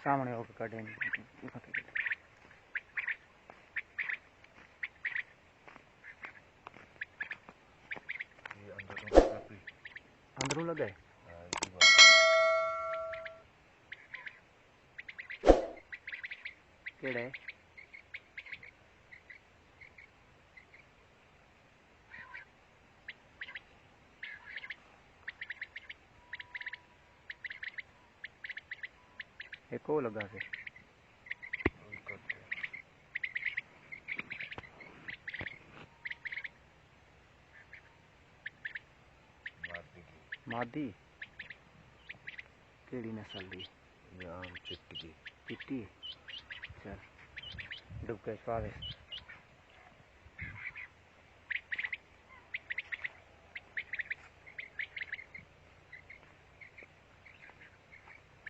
सामने होकर काटे अंदरों लगा है केड़ा है एक और लगा के मादी केड़ी नस्ल दी आम चिट्टी चिट्टी चल डुबके स्वाद